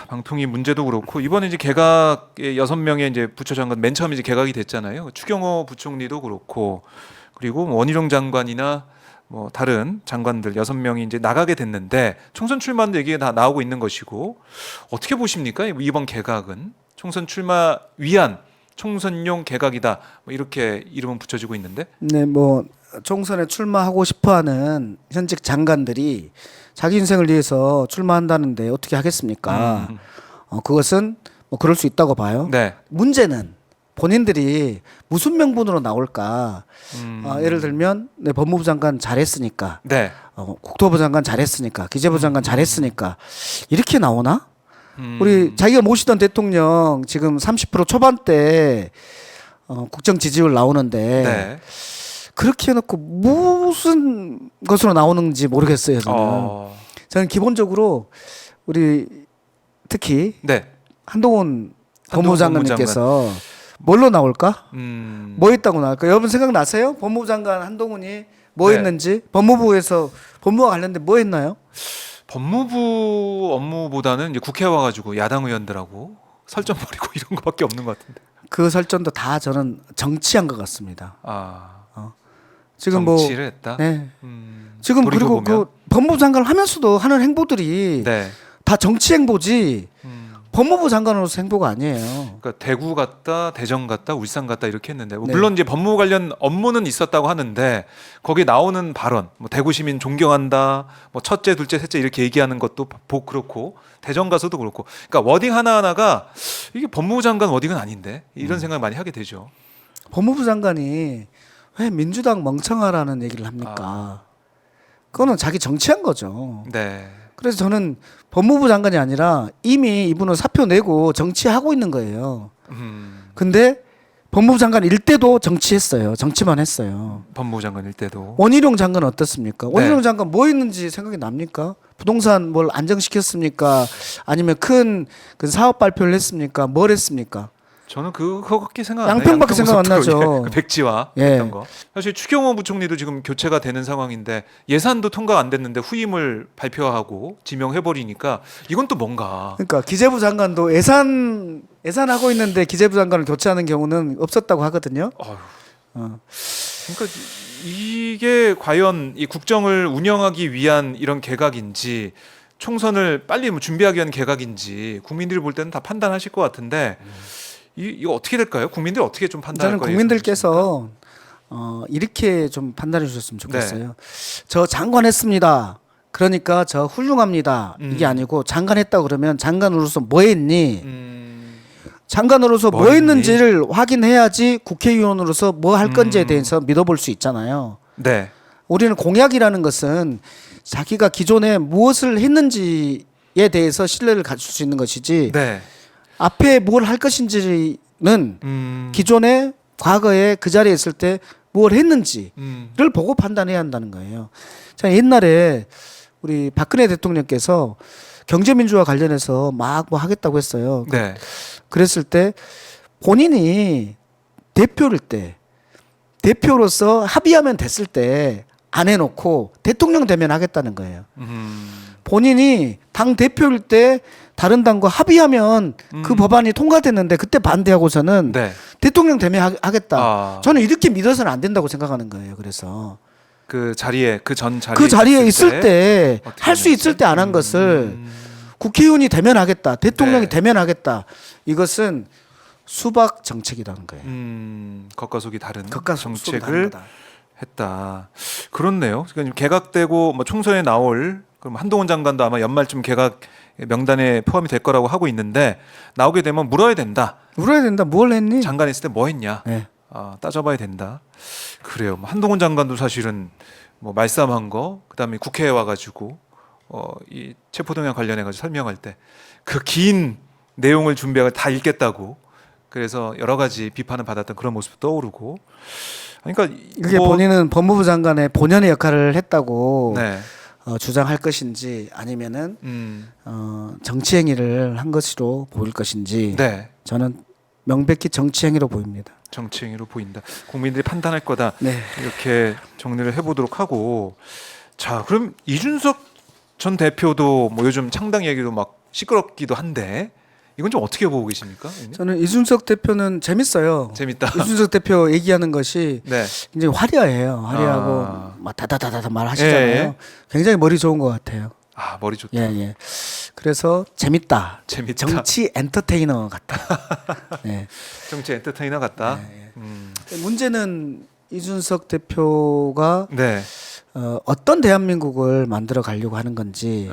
방통위 문제도 그렇고 이번에 이제 개각의 6명의 이제 부처 장관 맨 처음 이제 개각이 됐잖아요. 추경호 부총리도 그렇고 그리고 뭐 원희룡 장관이나 뭐 다른 장관들 6명이 이제 나가게 됐는데 총선 출마도 얘기가 다 나오고 있는 것이고 어떻게 보십니까? 이번 개각은 총선 출마 위한 총선용 개각이다. 뭐 이렇게 이름은 붙여지고 있는데. 네, 뭐 총선에 출마하고 싶어하는 현직 장관들이 자기 인생을 위해서 출마한다는데 어떻게 하겠습니까? 그것은 뭐 그럴 수 있다고 봐요. 네. 문제는 본인들이 무슨 명분으로 나올까? 예를 들면 네, 법무부 장관 잘했으니까, 네. 국토부 장관 잘했으니까, 기재부 장관 잘했으니까 이렇게 나오나? 우리 자기가 모시던 대통령 지금 30% 초반대 국정 지지율 나오는데 네. 그렇게 해놓고 무슨 것으로 나오는지 모르겠어요. 저는 기본적으로 우리 특히 네. 한동훈 법무부 법무부 장관님께서 뭘로 나올까? 뭐 했다고 나올까? 여러분 생각나세요? 법무부 장관 한동훈이 뭐 네. 했는지 법무부에서 법무와 관련된 뭐 했나요? 법무부 업무보다는 이제 국회 와가지고 야당 의원들하고 설전 벌이고 이런 거밖에 없는 것 같은데. 그 설전도 다 저는 정치한 것 같습니다. 아. 지금 정치를 했다. 네. 지금 그리고 보면. 그 법무부 장관을 하면서도 하는 행보들이 네. 다 정치 행보지 법무부 장관으로서 행보가 아니에요. 그러니까 대구 갔다, 대전 갔다, 울산 갔다 이렇게 했는데 뭐 네. 물론 이제 법무부 관련 업무는 있었다고 하는데 거기에 나오는 발언, 뭐 대구 시민 존경한다, 뭐 첫째, 둘째, 셋째 이렇게 얘기하는 것도 그렇고 대전 가서도 그렇고, 그러니까 워딩 하나 하나가 이게 법무부 장관 워딩은 아닌데 이런 생각 많이 하게 되죠. 법무부 장관이 왜 민주당 멍청하라는 얘기를 합니까? 그거는 자기 정치한 거죠. 네. 그래서 저는 법무부 장관이 아니라 이미 이분은 사표 내고 정치하고 있는 거예요. 근데 법무부 장관일 때도 정치했어요. 정치만 했어요. 법무부 장관일 때도. 원희룡 장관은 어떻습니까? 네. 원희룡 장관 뭐 했는지 생각이 납니까? 부동산 뭘 안정시켰습니까? 아니면 큰 그 사업 발표를 했습니까? 뭘 했습니까? 저는 그거밖에 생각 안 나요. 양평밖에 생각 안 양평고속도로, 나죠. 예, 그 백지화 예. 했던 거. 사실 추경호 부총리도 지금 교체가 되는 상황인데 예산도 통과 안 됐는데 후임을 발표하고 지명해버리니까 이건 또 뭔가. 그러니까 기재부 장관도 예산하고 있는데 기재부 장관을 교체하는 경우는 없었다고 하거든요. 어휴. 그러니까 이게 과연 이 국정을 운영하기 위한 이런 개각인지 총선을 빨리 뭐 준비하기 위한 개각인지 국민들이 볼 때는 다 판단하실 것 같은데 이거 어떻게 될까요? 국민들이 어떻게 좀 판단할 저는 거예요? 국민들께서 이렇게 좀 판단해 주셨으면 좋겠어요. 저 장관 했습니다. 그러니까 저 훌륭합니다. 이게 아니고 장관 했다 그러면 장관으로서 뭐 했니? 장관으로서 뭐 했는지를 확인해야지 국회의원으로서 뭐 할 건지에 대해서 믿어볼 수 있잖아요. 네. 우리는 공약이라는 것은 자기가 기존에 무엇을 했는지에 대해서 신뢰를 가질 수 있는 것이지 네. 앞에 뭘 할 것인지는 기존에 과거에 그 자리에 있을 때 뭘 했는지를 보고 판단해야 한다는 거예요. 자, 옛날에 우리 박근혜 대통령께서 경제민주화 관련해서 막 뭐 하겠다고 했어요. 네. 그랬을 때 본인이 대표로서 합의하면 됐을 때 안 해놓고 대통령 되면 하겠다는 거예요. 본인이 당 대표일 때 다른 당과 합의하면 그 법안이 통과됐는데 그때 반대하고서는 네. 대통령 되면 하겠다. 아. 저는 이렇게 믿어서는 안 된다고 생각하는 거예요. 그래서 그 자리에 그 전 자리에 그 자리에 있을 때 어떻게 할 수 있을 때 안 한 것을 국회의원이 되면 하겠다. 대통령이 네. 되면 하겠다. 이것은 수박 정책이라는 거예요. 겉과 속이 다른 겉과 속이 다른 정책을 거다. 했다. 그렇네요. 그러니까 개각되고 뭐 총선에 나올 그럼 한동훈 장관도 아마 연말쯤 개각 명단에 포함이 될 거라고 하고 있는데 나오게 되면 물어야 된다. 물어야 된다. 뭘 했니? 장관 있을 때 뭐 했냐? 네. 따져봐야 된다. 그래요. 뭐 한동훈 장관도 사실은 뭐 말싸움한 거, 그다음에 국회에 와가지고 이 체포동의안 관련해가지고 설명할 때 그 긴 내용을 준비하고 다 읽겠다고. 그래서 여러 가지 비판을 받았던 그런 모습도 떠오르고. 그러니까 그게 본인은 법무부 장관의 본연의 역할을 했다고 네. 주장할 것인지 아니면은 정치 행위를 한 것으로 보일 것인지 네. 저는 명백히 정치 행위로 보입니다. 정치행위로 보인다. 국민들이 판단할 거다. 네. 이렇게 정리를 해보도록 하고. 자, 그럼 이준석 전 대표도 뭐 요즘 창당 얘기도 막 시끄럽기도 한데 이건 좀 어떻게 보고 계십니까? 의원님? 저는 이준석 대표는 재밌어요. 재밌다. 이준석 대표 얘기하는 것이 네. 굉장히 화려해요. 화려하고 아. 막 다다다다 말하시잖아요. 예. 굉장히 머리 좋은 것 같아요. 아 머리 좋다. 예, 예. 그래서 재밌다. 재밌다. 정치 엔터테이너 같다. 네. 정치 엔터테이너 같다. 네, 음. 문제는 이준석 대표가 네. 어떤 대한민국을 만들어 가려고 하는 건지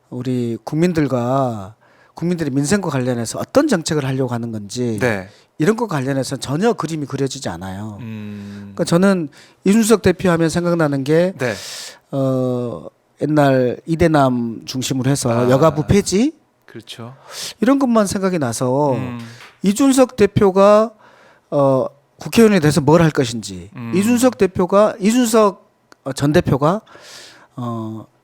우리 국민들이 민생과 관련해서 어떤 정책을 하려고 하는 건지 네. 이런 것 관련해서 전혀 그림이 그려지지 않아요. 음. 그러니까 저는 이준석 대표 하면 생각나는 게 네. 옛날 이대남 중심으로 해서 아. 여가부 폐지 그렇죠. 이런 것만 생각이 나서 음. 이준석 대표가 국회의원이 돼서 뭘 할 것인지 이준석 전 대표가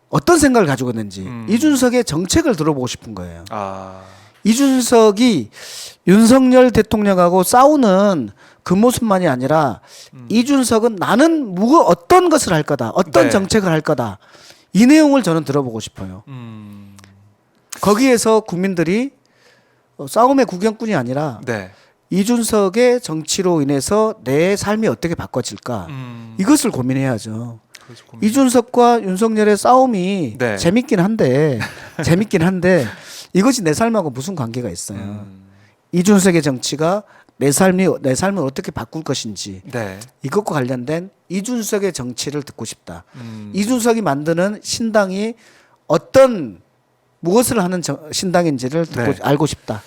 어떤 생각을 가지고 있는지 이준석의 정책을 들어보고 싶은 거예요. 아. 이준석이 윤석열 대통령하고 싸우는 그 모습만이 아니라 이준석은 나는 어떤 것을 할 거다, 어떤 네. 정책을 할 거다 이 내용을 저는 들어보고 싶어요. 거기에서 국민들이 싸움의 구경꾼이 아니라 네. 이준석의 정치로 인해서 내 삶이 어떻게 바꿔질까 이것을 고민해야죠. 그래서 고민- 이준석과 윤석열의 싸움이 네. 재밌긴 한데 이것이 내 삶하고 무슨 관계가 있어요. 이준석의 정치가 내 삶을 어떻게 바꿀 것인지 네. 이것과 관련된 이준석의 정치를 듣고 싶다. 이준석이 만드는 신당이 무엇을 하는 신당인지를 듣고 네. 알고 싶다.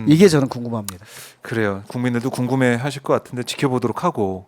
이게 저는 궁금합니다. 그래요. 국민들도 궁금해하실 것 같은데 지켜보도록 하고